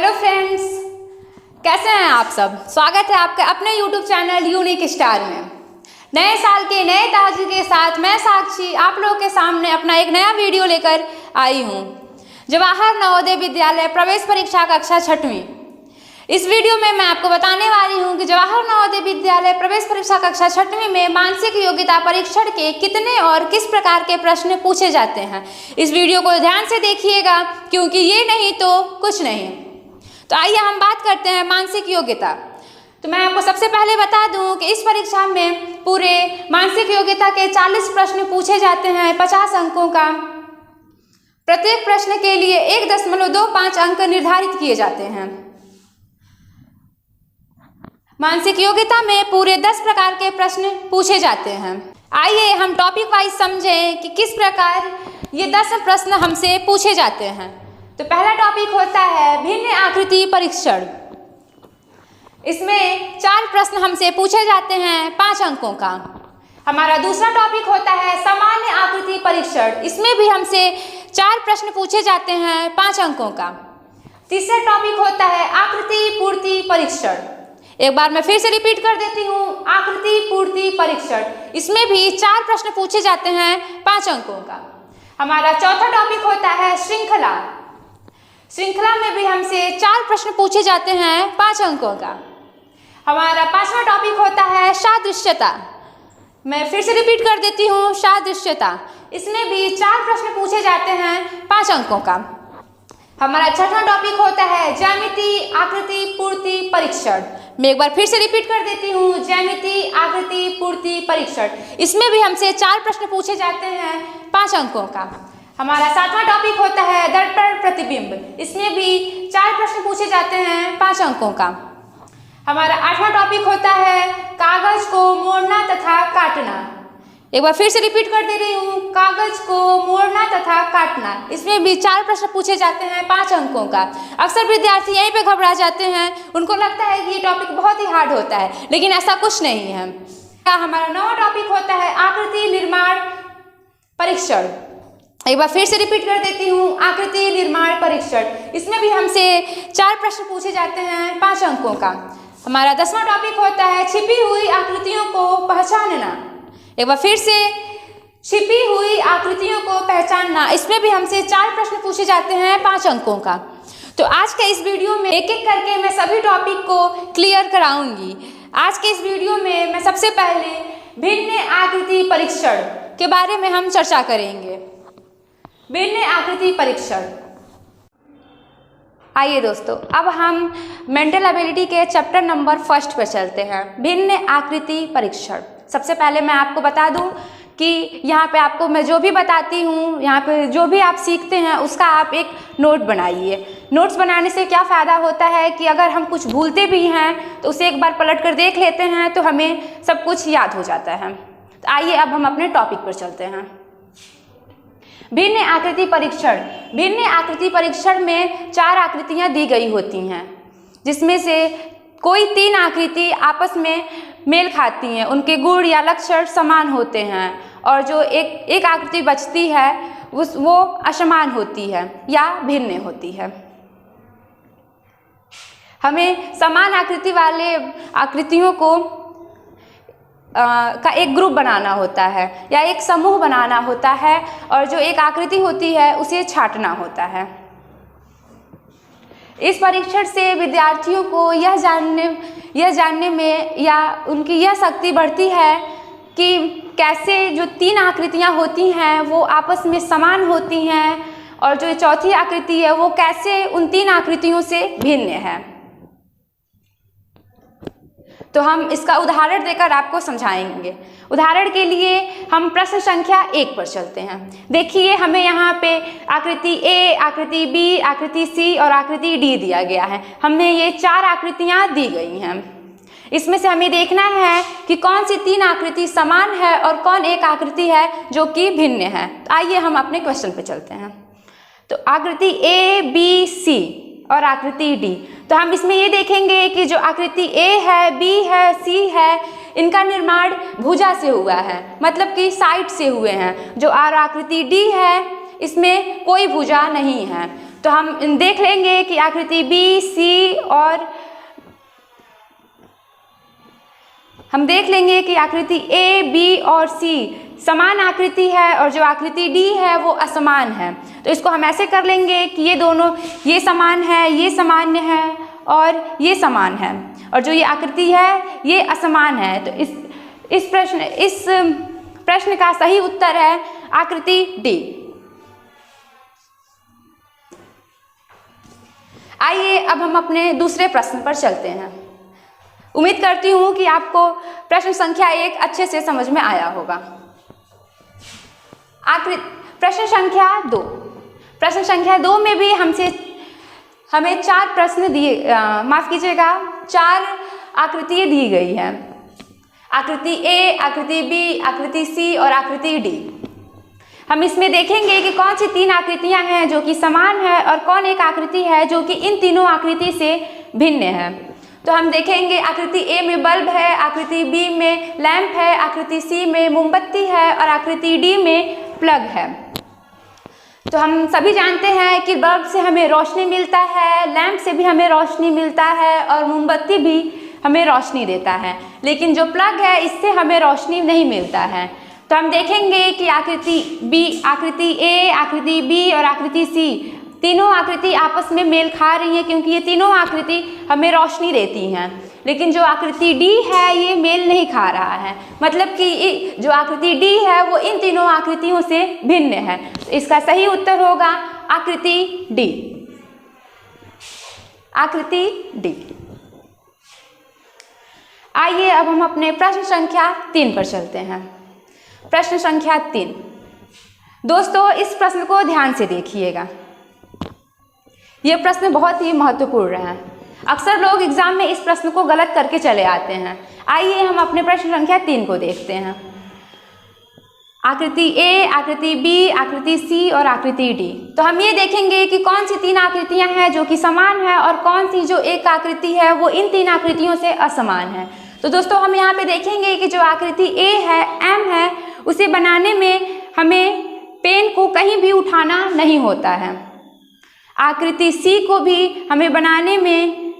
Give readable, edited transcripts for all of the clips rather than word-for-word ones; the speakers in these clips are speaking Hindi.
हेलो फ्रेंड्स, कैसे हैं आप सब। स्वागत है आपका अपने यूट्यूब चैनल यूनिक स्टार में। नए साल के नए ताज़गी के साथ मैं साक्षी आप लोगों के सामने अपना एक नया वीडियो लेकर आई हूं। जवाहर नवोदय विद्यालय प्रवेश परीक्षा कक्षा 6वीं। इस वीडियो में मैं आपको बताने वाली हूं कि जवाहर नवोदय विद्यालय प्रवेश परीक्षा कक्षा 6वीं में मानसिक योग्यता परीक्षण के कितने और किस प्रकार के प्रश्न पूछे जाते हैं। इस वीडियो को ध्यान से देखिएगा, क्योंकि ये नहीं तो कुछ नहीं। तो आइए हम बात करते हैं मानसिक योग्यता। तो मैं आपको सबसे पहले बता दूं कि इस परीक्षा में पूरे मानसिक योग्यता के 40 प्रश्न पूछे जाते हैं 50 अंकों का। प्रत्येक प्रश्न के लिए 1.25 अंक निर्धारित किए जाते हैं। मानसिक योग्यता में पूरे 10 प्रकार के प्रश्न पूछे जाते हैं। आइए हम टॉपिक वाइज समझें कि किस प्रकार ये 10 प्रश्न हमसे पूछे जाते हैं। तो पहला टॉपिक होता है भिन्न आकृति परीक्षण। इसमें 4 प्रश्न हमसे पूछे जाते हैं 5 अंकों का। हमारा दूसरा टॉपिक होता है सामान्य आकृति परीक्षण। इसमें भी हमसे 4 प्रश्न पूछे जाते हैं 5 अंकों का। तीसरा टॉपिक होता है आकृति पूर्ति परीक्षण। एक बार मैं फिर से रिपीट कर देती हूँ, आकृति पूर्ति परीक्षण। इसमें भी 4 प्रश्न पूछे जाते हैं 5 अंकों का। हमारा चौथा टॉपिक होता है श्रृंखला। श्रृंखला में भी हमसे 4 प्रश्न पूछे जाते हैं 5 अंकों का। हमारा 5वां टॉपिक होता है सादृश्यता। मैं फिर से रिपीट कर देती हूँ, सादृश्यता। इसमें भी 4 प्रश्न पूछे जाते हैं 5 अंकों का। हमारा 6वां टॉपिक होता है ज्यामिति आकृति पूर्ति परीक्षण। मैं एक बार फिर से रिपीट कर देती हूँ, ज्यामिति आकृति पूर्ति परीक्षण। इसमें भी हमसे 4 प्रश्न पूछे जाते हैं 5 अंकों का। हमारा 7वां टॉपिक होता है दर्पण प्रतिबिंब। इसमें भी 4 प्रश्न पूछे जाते हैं 5 अंकों का। हमारा 8वां टॉपिक होता है कागज को मोड़ना तथा काटना। एक बार फिर से रिपीट कर दे रही हूँ, कागज को मोड़ना तथा काटना। इसमें भी 4 प्रश्न पूछे जाते हैं 5 अंकों का। अक्सर विद्यार्थी यहीं पे घबरा जाते हैं, उनको लगता है कि ये टॉपिक बहुत ही हार्ड होता है, लेकिन ऐसा कुछ नहीं है। हमारा 9वां टॉपिक होता है आकृति निर्माण परीक्षण। एक बार फिर से रिपीट कर देती हूँ, आकृति निर्माण परीक्षण। इसमें भी हमसे 4 प्रश्न पूछे जाते हैं 5 अंकों का। हमारा 10वां टॉपिक होता है छिपी हुई आकृतियों को पहचानना। एक बार फिर से, छिपी हुई आकृतियों को पहचानना। इसमें भी हमसे 4 प्रश्न पूछे जाते हैं 5 अंकों का। तो आज के इस वीडियो में एक एक करके मैं सभी टॉपिक को क्लियर कराऊंगी। आज के इस वीडियो में मैं सबसे पहले भिन्न आकृति परीक्षण के बारे में हम चर्चा करेंगे। भिन्न आकृति परीक्षण। आइए दोस्तों, अब हम मेंटल एबिलिटी के चैप्टर नंबर 1 पर चलते हैं, भिन्न आकृति परीक्षण। सबसे पहले मैं आपको बता दूं कि यहाँ पे आपको मैं जो भी बताती हूँ, यहाँ पे जो भी आप सीखते हैं उसका आप एक नोट बनाइए। नोट्स बनाने से क्या फ़ायदा होता है कि अगर हम कुछ भूलते भी हैं तो उसे एक बार पलट कर देख लेते हैं तो हमें सब कुछ याद हो जाता है। तो आइए अब हम अपने टॉपिक पर चलते हैं। भिन्न आकृति परीक्षण। भिन्न आकृति परीक्षण में 4 आकृतियाँ दी गई होती हैं, जिसमें से कोई 3 आकृति आपस में मेल खाती हैं, उनके गुण या लक्षण समान होते हैं, और जो एक आकृति बचती है वो असमान होती है या भिन्न होती है। हमें समान आकृति वाले आकृतियों को का एक ग्रुप बनाना होता है या एक समूह बनाना होता है, और जो एक आकृति होती है उसे छांटना होता है। इस परीक्षण से विद्यार्थियों को यह जानने में या उनकी यह शक्ति बढ़ती है कि कैसे जो 3 आकृतियाँ होती हैं वो आपस में समान होती हैं, और जो चौथी आकृति है वो कैसे उन 3 आकृतियों से भिन्न है। तो हम इसका उदाहरण देकर आपको समझाएंगे। उदाहरण के लिए हम प्रश्न संख्या 1 पर चलते हैं। देखिए, हमें यहाँ पे आकृति ए, आकृति बी, आकृति सी और आकृति डी दिया गया है। हमें ये 4 आकृतियाँ दी गई हैं। इसमें से हमें देखना है कि कौन सी 3 आकृति समान है और कौन एक आकृति है जो कि भिन्न है। तो आइए हम अपने क्वेश्चन पे चलते हैं। तो आकृति ए, बी, सी और आकृति डी। तो हम इसमें ये देखेंगे कि जो आकृति ए है, बी है, सी है, इनका निर्माण भुजा से हुआ है, मतलब कि साइड से हुए हैं। जो आकृति डी है इसमें कोई भुजा नहीं है। तो हम देख लेंगे कि आकृति बी, सी और हम देख लेंगे कि आकृति ए, बी और सी समान आकृति है और जो आकृति डी है वो असमान है। तो इसको हम ऐसे कर लेंगे कि ये दोनों, ये समान है, ये सामान्य है और ये समान है, और जो ये आकृति है ये असमान है। तो इस प्रश्न का सही उत्तर है आकृति डी। आइए अब हम अपने दूसरे प्रश्न पर चलते हैं। उम्मीद करती हूँ कि आपको प्रश्न संख्या 1 अच्छे से समझ में आया होगा। प्रश्न संख्या 2। प्रश्न संख्या 2 में भी हमें 4 प्रश्न दिए, माफ कीजिएगा 4 आकृतियाँ दी गई हैं। आकृति ए, आकृति बी, आकृति सी और आकृति डी। हम इसमें देखेंगे कि कौन सी 3 आकृतियाँ हैं जो कि समान है और कौन एक आकृति है जो कि इन तीनों आकृति से भिन्न है। तो हम देखेंगे आकृति ए में बल्ब है, आकृति बी में लैंप है, आकृति सी में मोमबत्ती है और आकृति डी में प्लग है। तो हम सभी जानते हैं कि बल्ब से हमें रोशनी मिलता है, लैंप से भी हमें रोशनी मिलता है और मोमबत्ती भी हमें रोशनी देता है, लेकिन जो प्लग है इससे हमें रोशनी नहीं मिलता है। तो हम देखेंगे कि आकृति ए, आकृति बी और आकृति सी तीनों आकृति आपस में मेल खा रही हैं, क्योंकि ये तीनों आकृति हमें रोशनी देती हैं। लेकिन जो आकृति डी है ये मेल नहीं खा रहा है, मतलब कि जो आकृति डी है वो इन तीनों आकृतियों से भिन्न है। तो इसका सही उत्तर होगा आकृति डी। आकृति डी। आइए अब हम अपने प्रश्न संख्या 3 पर चलते हैं। प्रश्न संख्या 3। दोस्तों इस प्रश्न को ध्यान से देखिएगा, यह प्रश्न बहुत ही महत्वपूर्ण है। अक्सर लोग एग्जाम में इस प्रश्न को गलत करके चले आते हैं। आइए हम अपने प्रश्न संख्या 3 को देखते हैं। आकृति ए, आकृति बी, आकृति सी और आकृति डी। तो हम ये देखेंगे कि कौन सी 3 आकृतियां हैं जो कि समान है और कौन सी जो एक आकृति है वो इन 3 आकृतियों से असमान है। तो दोस्तों हम यहाँ पे देखेंगे कि जो आकृति ए है, एम है, उसे बनाने में हमें पेन को कहीं भी उठाना नहीं होता है। आकृति सी को भी हमें बनाने में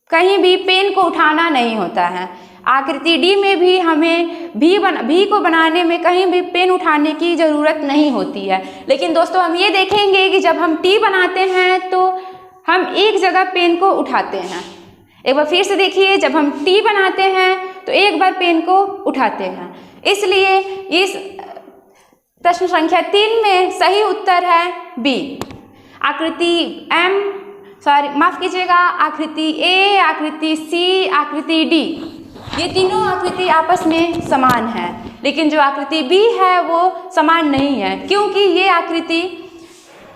कहीं भी पेन को उठाना नहीं होता है। आकृति डी में भी हमें भी को बनाने में कहीं भी पेन उठाने की ज़रूरत नहीं होती है। लेकिन दोस्तों हम ये देखेंगे कि जब हम टी बनाते हैं तो हम एक जगह पेन को उठाते हैं। एक बार फिर से देखिए, जब हम टी बनाते हैं तो एक बार पेन को उठाते हैं। इसलिए इस प्रश्न संख्या 3 में सही उत्तर है बी। आकृति माफ कीजिएगा, आकृति ए, आकृति सी, आकृति डी, ये तीनों आकृति आपस में समान है, लेकिन जो आकृति बी है वो समान नहीं है, क्योंकि ये आकृति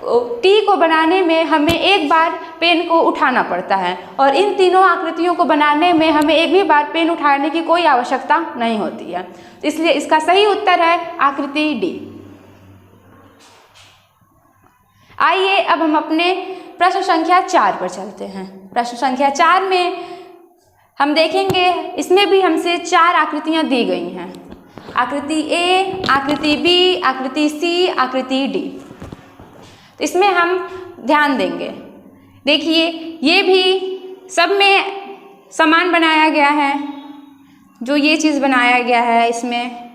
टी को बनाने में हमें एक बार पेन को उठाना पड़ता है और इन तीनों आकृतियों को बनाने में हमें एक भी बार पेन उठाने की कोई आवश्यकता नहीं होती है। इसलिए इसका सही उत्तर है आकृति डी। आइए अब हम अपने प्रश्न संख्या 4 पर चलते हैं। प्रश्न संख्या 4 में हम देखेंगे, इसमें भी हमसे 4 आकृतियां दी गई हैं। आकृति ए, आकृति बी, आकृति सी, आकृति डी। तो इसमें हम ध्यान देंगे। देखिए ये भी सब में समान बनाया गया है, जो ये चीज़ बनाया गया है इसमें,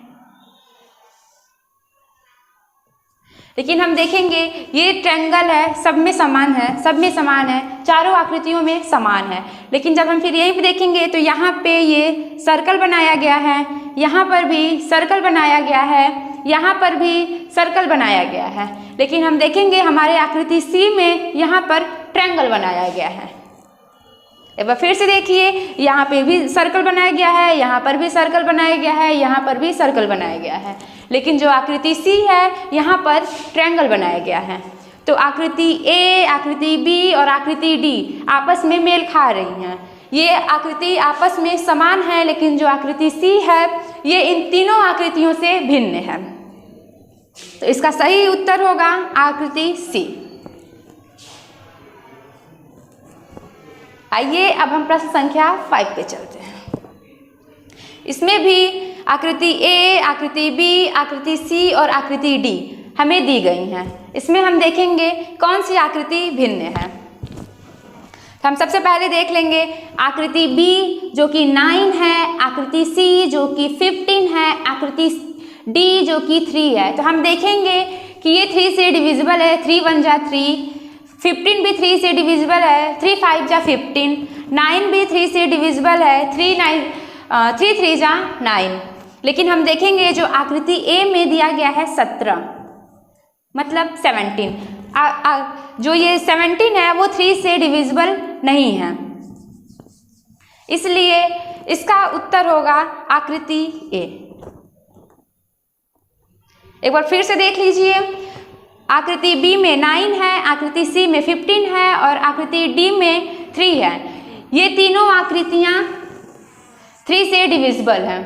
लेकिन हम देखेंगे ये ट्रायंगल है, सब में समान है, सब में समान है, चारों आकृतियों में समान है। लेकिन जब हम फिर यहीं पे देखेंगे तो यहाँ पे ये सर्कल बनाया गया है, यहाँ पर भी सर्कल बनाया गया है, यहाँ पर भी सर्कल बनाया गया है। लेकिन हम देखेंगे हमारे आकृति सी में यहाँ पर ट्रायंगल बनाया गया है। एक बार फिर से देखिए, यहाँ पे भी सर्कल बनाया गया है, यहाँ पर भी सर्कल बनाया गया है, यहाँ पर भी सर्कल बनाया गया है। लेकिन जो आकृति सी है यहाँ पर ट्रायंगल बनाया गया है। तो आकृति ए, आकृति बी और आकृति डी आपस में मेल खा रही हैं। ये आकृति आपस में समान है, लेकिन जो आकृति सी है ये इन तीनों आकृतियों से भिन्न है। तो इसका सही उत्तर होगा आकृति सी। आइए अब हम प्रश्न संख्या 5 पे चलते हैं। इसमें भी आकृति ए, आकृति बी, आकृति सी और आकृति डी हमें दी गई हैं। इसमें हम देखेंगे कौन सी आकृति भिन्न है। हम सबसे पहले देख लेंगे आकृति बी जो कि 9 है, आकृति सी जो कि 15 है, आकृति डी जो कि 3 है। तो हम देखेंगे कि ये 3 से डिविजिबल है, 3 1 जा 3, 15 भी 3 से डिविजिबल है, 3 5 जा 15, 9 भी 3 से डिविजिबल है, 3 3 जा 9। लेकिन हम देखेंगे जो आकृति ए में दिया गया है 17 मतलब 17, जो ये 17 है वो 3 से डिविजिबल नहीं है, इसलिए इसका उत्तर होगा आकृति ए। एक बार फिर से देख लीजिए, आकृति बी में 9 है, आकृति सी में 15 है और आकृति डी में 3 है। ये तीनों आकृतियां 3 से डिविजिबल हैं,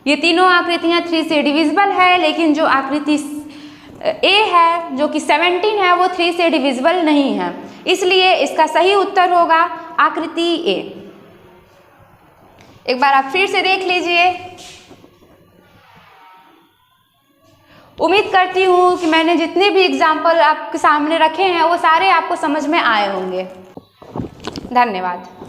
ये तीनों आकृतियां 3 से डिविजिबल है, लेकिन जो आकृति ए है जो कि 17 है वो 3 से डिविजिबल नहीं है, इसलिए इसका सही उत्तर होगा आकृति ए। एक बार आप फिर से देख लीजिए। उम्मीद करती हूँ कि मैंने जितने भी एग्जाम्पल आपके सामने रखे हैं वो सारे आपको समझ में आए होंगे। धन्यवाद।